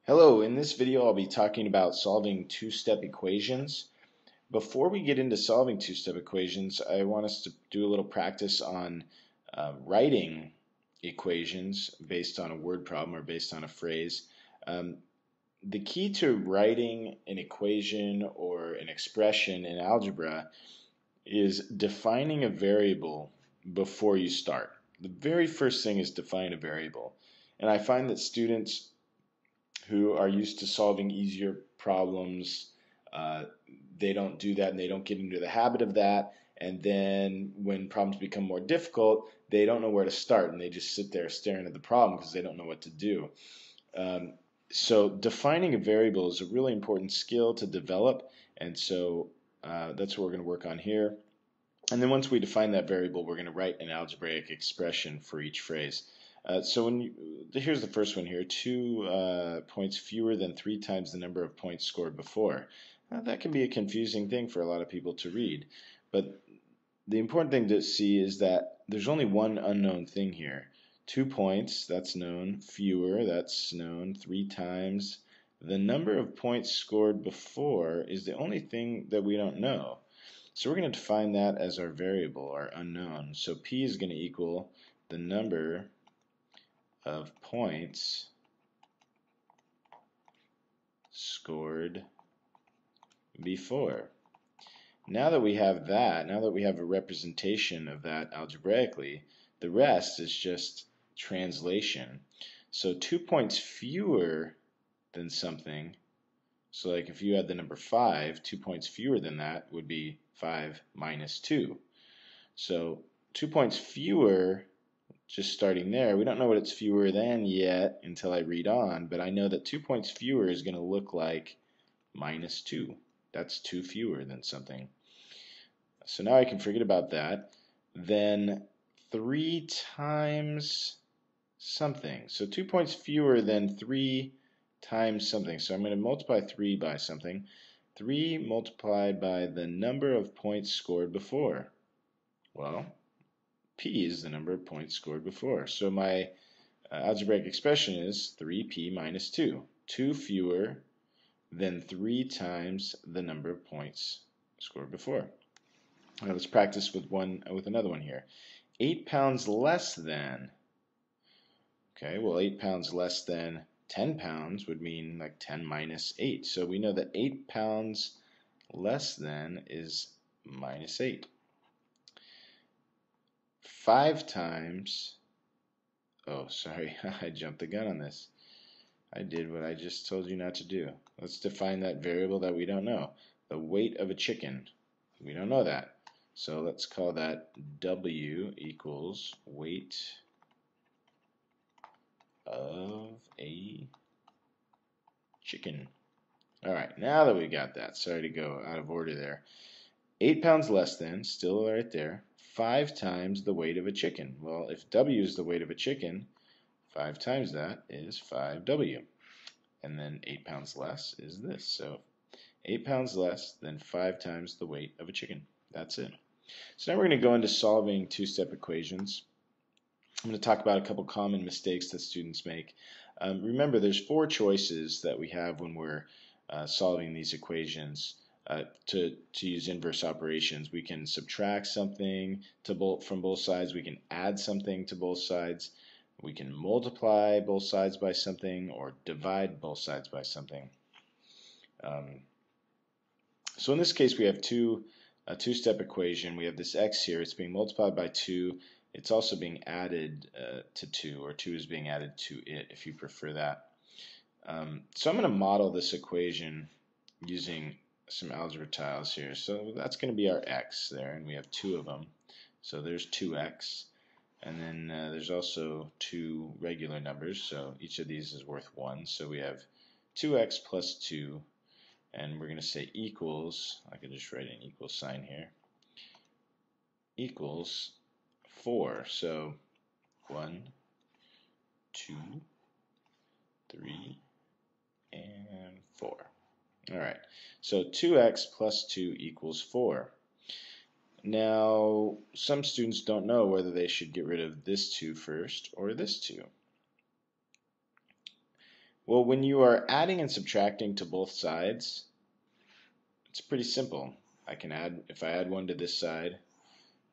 Hello, in this video I'll be talking about solving two-step equations. Before we get into solving two-step equations, I want us to do a little practice on writing equations based on a word problem or based on a phrase. The key to writing an equation or an expression in algebra is defining a variable before you start. The very first thing is define a variable. And I find that students who are used to solving easier problems, uh, they don't do that and they don't get into the habit of that. And then when problems become more difficult, they don't know where to start and they just sit there staring at the problem because they don't know what to do. Um, so defining a variable is a really important skill to develop, and so that's what we're going to work on here. And then once we define that variable, we're going to write an algebraic expression for each phrase. Here's the first one here, 2 points fewer than 3 times the number of points scored before. That can be a confusing thing for a lot of people to read, but the important thing to see is that there's only one unknown thing here. 2 points, that's known, fewer, that's known, 3 times. The number of points scored before is the only thing that we don't know. So we're going to define that as our variable, our unknown. So P is going to equal the number of points scored before. Now that we have that, now that we have a representation of that algebraically, the rest is just translation. So 2 points fewer than something, so like if you had the number 5, 2 points fewer than that would be 5 minus 2. So 2 points fewer, just starting there, we don't know what it's fewer than yet until I read on, but I know that 2 points fewer is going to look like minus 2. That's 2 fewer than something. So now I can forget about that. Then 3 times something. So 2 points fewer than 3 times something. So I'm going to multiply 3 by something. 3 multiplied by the number of points scored before. Well, P is the number of points scored before. So my algebraic expression is 3P minus 2. 2 fewer than 3 times the number of points scored before. All right, let's practice with another one here. 8 pounds less than. Okay, well 8 pounds less than 10 pounds would mean like 10 minus 8. So we know that 8 pounds less than is minus 8. 5 times, oh sorry, I jumped the gun on this. I did what I just told you not to do. Let's define that variable that we don't know. The weight of a chicken. We don't know that. So let's call that W equals weight of a chicken. Alright, now that we got that, sorry to go out of order there. 8 pounds less than, still right there, 5 times the weight of a chicken. Well, if W is the weight of a chicken, 5 times that is 5W. And then 8 pounds less is this. So 8 pounds less than 5 times the weight of a chicken. That's it. So now we're going to go into solving two-step equations. I'm going to talk about a couple common mistakes that students make. Remember, there's 4 choices that we have when we're solving these equations. To use inverse operations, we can subtract something from both sides. We can add something to both sides. We can multiply both sides by something or divide both sides by something. So in this case, we have a two-step equation. We have this x here. It's being multiplied by 2. It's also being added to 2, or 2 is being added to it, if you prefer that. So I'm going to model this equation using some algebra tiles here. So that's going to be our x there, and we have 2 of them. So there's 2x. And then there's also 2 regular numbers, so each of these is worth 1. So we have 2x plus 2. And we're going to say equals, I could just write an equal sign here, equals 4. So 1, 2, 3, and 4. Alright, so 2x plus 2 equals 4. Now, some students don't know whether they should get rid of this 2 first or this 2. Well, when you are adding and subtracting to both sides, it's pretty simple. I can add, if I add one to this side,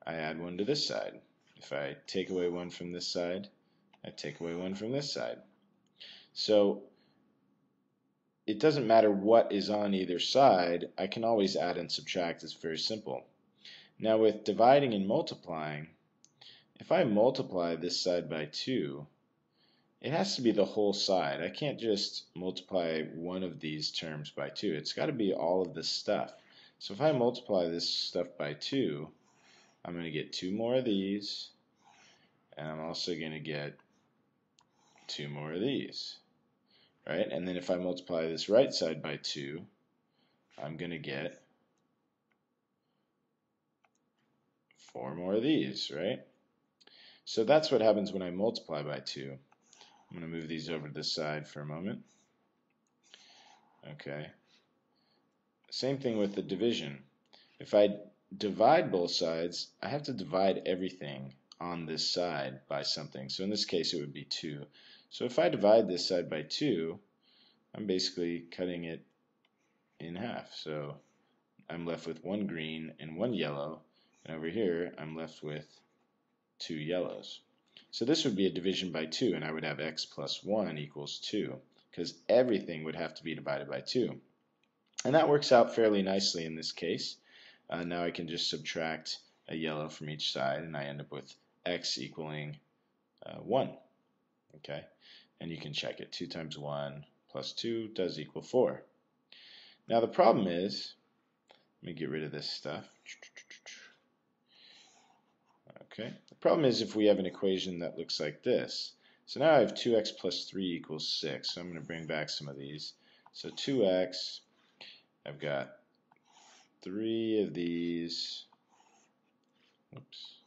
I add one to this side. If I take away one from this side, I take away one from this side. So it doesn't matter what is on either side, I can always add and subtract. It's very simple. Now with dividing and multiplying, if I multiply this side by 2, it has to be the whole side. I can't just multiply one of these terms by 2. It's got to be all of this stuff. So if I multiply this stuff by 2, I'm going to get 2 more of these, and I'm also going to get 2 more of these. Right? And then if I multiply this right side by 2, I'm going to get 4 more of these, right? So that's what happens when I multiply by 2. I'm going to move these over to this side for a moment. Okay. Same thing with the division. If I divide both sides, I have to divide everything on this side by something. So in this case, it would be 2. So if I divide this side by 2, I'm basically cutting it in half. So I'm left with 1 green and 1 yellow. And over here, I'm left with 2 yellows. So this would be a division by 2, and I would have x plus 1 equals 2, because everything would have to be divided by 2. And that works out fairly nicely in this case. Now I can just subtract a yellow from each side, and I end up with x equaling 1. Okay, and you can check it. 2 times 1 plus 2 does equal 4. Now the problem is, let me get rid of this stuff. Okay, the problem is if we have an equation that looks like this. So now I have 2x plus 3 equals 6. So I'm going to bring back some of these. So 2x, I've got 3 of these. Oops.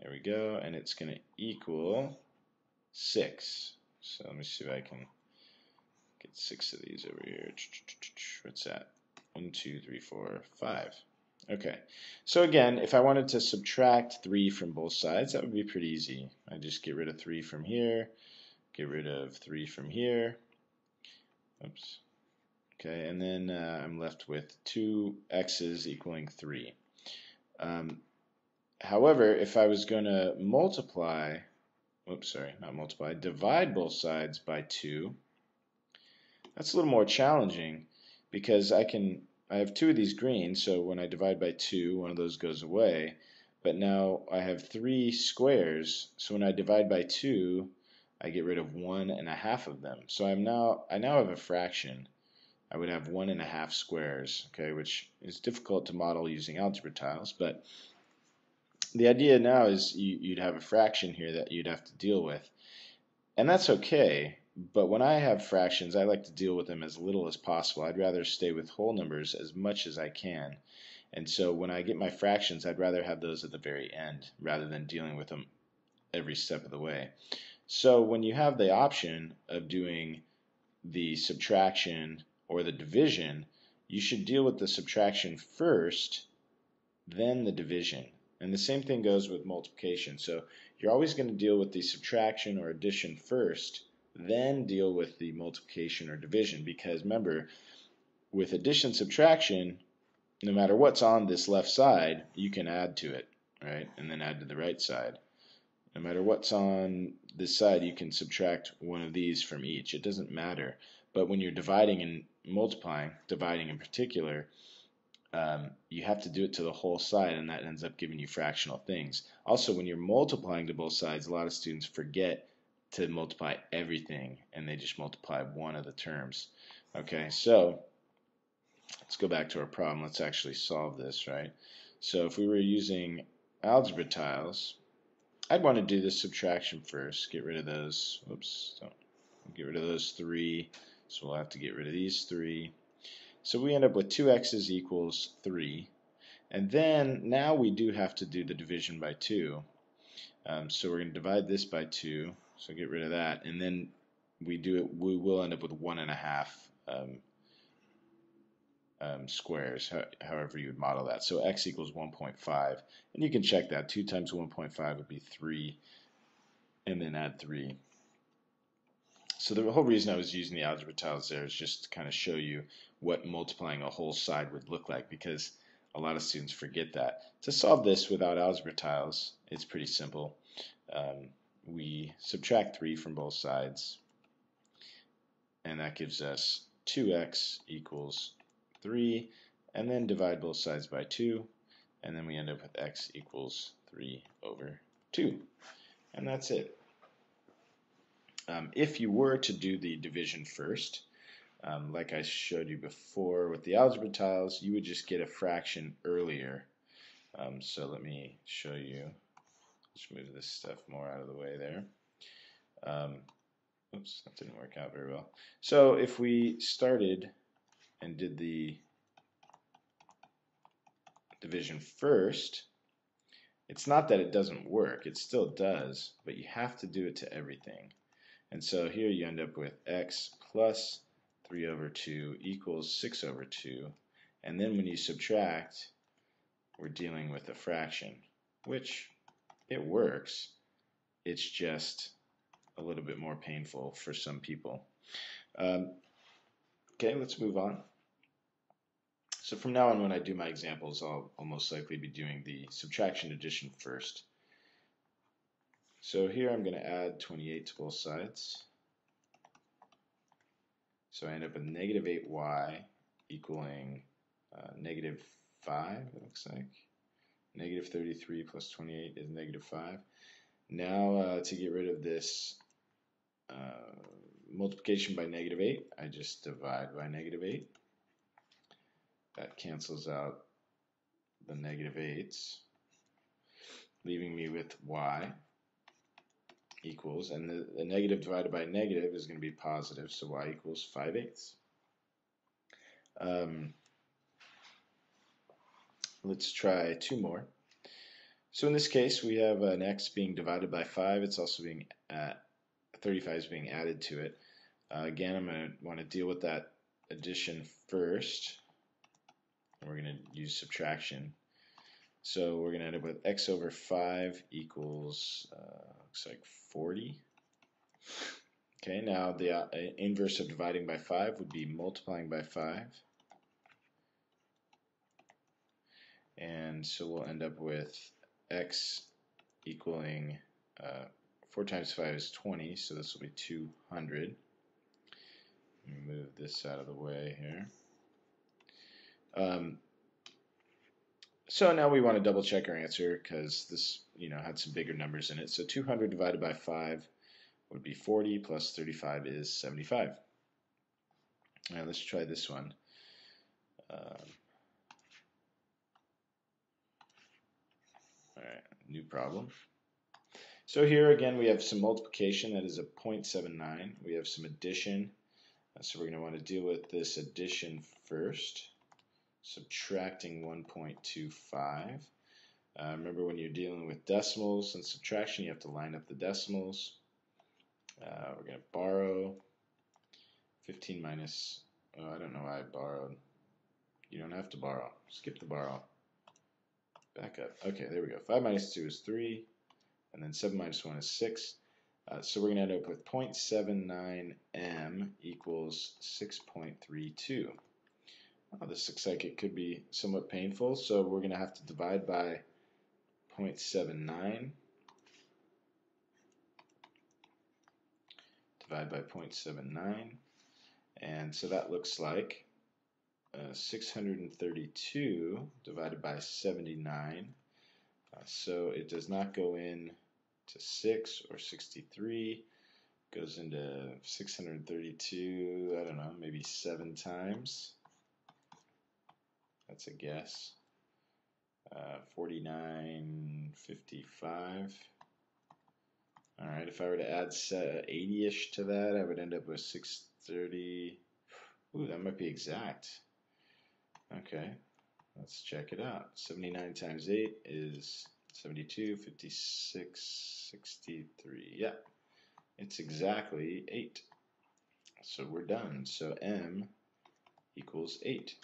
There we go. And it's going to equal 6. So let me see if I can get 6 of these over here. What's that? 1, 2, 3, 4, 5. Okay, so again, if I wanted to subtract 3 from both sides, that would be pretty easy. I just get rid of 3 from here, get rid of 3 from here. Oops. Okay, and then I'm left with 2 x's equaling 3. However, if I was going to multiply, divide both sides by 2, that's a little more challenging because I have 2 of these green, so when I divide by 2, one of those goes away. But now I have 3 squares, so when I divide by 2, I get rid of 1 1/2 of them. So I now have a fraction. I would have 1 1/2 squares, okay, which is difficult to model using algebra tiles, but the idea now is you'd have a fraction here that you'd have to deal with. And that's okay, but when I have fractions, I like to deal with them as little as possible. I'd rather stay with whole numbers as much as I can. And so when I get my fractions, I'd rather have those at the very end rather than dealing with them every step of the way. So when you have the option of doing the subtraction or the division, you should deal with the subtraction first, then the division. And the same thing goes with multiplication. So you're always going to deal with the subtraction or addition first, then deal with the multiplication or division. Because remember, with addition subtraction, no matter what's on this left side, you can add to it, right? And then add to the right side. No matter what's on this side, you can subtract one of these from each. It doesn't matter. But when you're dividing and multiplying, dividing in particular, you have to do it to the whole side, and that ends up giving you fractional things. Also, when you're multiplying to both sides, a lot of students forget to multiply everything, and they just multiply one of the terms. Okay, so let's go back to our problem. Let's actually solve this, right? So if we were using algebra tiles, I'd want to do this subtraction first. Get rid of those. Oops, don't get rid of those 3. So we'll have to get rid of these 3. So we end up with 2x's equals 3. And then now we do have to do the division by 2. So we're going to divide this by 2. So get rid of that. And then we will end up with 1 1/2 squares, however you would model that. So x equals 1.5. And you can check that. 2 times 1.5 would be 3. And then add 3. So the whole reason I was using the algebra tiles there is just to kind of show you what multiplying a whole side would look like, because a lot of students forget that. To solve this without algebra tiles, it's pretty simple. We subtract 3 from both sides, and that gives us 2x equals 3, and then divide both sides by 2, and then we end up with x equals 3 over 2. And that's it. If you were to do the division first, like I showed you before with the algebra tiles, you would just get a fraction earlier. So let me show you. Let's move this stuff more out of the way there. Oops, that didn't work out very well. So if we started and did the division first, it's not that it doesn't work. It still does, but you have to do it to everything. And so here you end up with x plus 3 over 2 equals 6 over 2. And then when you subtract, we're dealing with a fraction, which it works. It's just a little bit more painful for some people. Okay, let's move on. So from now on, when I do my examples, I'll most likely be doing the subtraction addition first. So here I'm going to add 28 to both sides. So I end up with negative 8y equaling negative 5, it looks like. Negative 33 plus 28 is negative 5. Now to get rid of this multiplication by negative 8, I just divide by negative 8. That cancels out the negative 8's, leaving me with y equals, and the negative divided by negative is going to be positive, so y equals 5/8. Let's try 2 more. So in this case, we have an x being divided by 5. It's also being 35 is being added to it. Again, I'm going to want to deal with that addition first. And we're going to use subtraction. So we're going to end up with x over 5 equals, looks like 40. Okay, now the inverse of dividing by 5 would be multiplying by 5. And so we'll end up with x equaling 4 times 5 is 20, so this will be 200. Let me move this out of the way here. So now we want to double check our answer because this had some bigger numbers in it. So 200 divided by 5 would be 40, plus 35 is 75. All right, let's try this one. All right, new problem. So here again we have some multiplication, that is a 0.79. We have some addition, so we're going to want to deal with this addition first. Subtracting 1.25. Remember, when you're dealing with decimals and subtraction, you have to line up the decimals. We're going to borrow 15 minus, oh, I don't know why I borrowed. You don't have to borrow. Skip the borrow. Back up. Okay, there we go. 5 minus 2 is 3, and then 7 minus 1 is 6. So we're going to end up with 0.79m equals 6.32. Oh, this looks like it could be somewhat painful, so we're going to have to divide by 0.79. Divide by 0.79. And so that looks like 632 divided by 79. So it does not go in to 6 or 63. It goes into 632, I don't know, maybe 7 times. That's a guess. 49.55. Alright, if I were to add 80-ish to that, I would end up with 630. Ooh, that might be exact. Okay, let's check it out. 79 times 8 is 72, 56, 63. Yeah, it's exactly 8. So we're done. So m equals 8.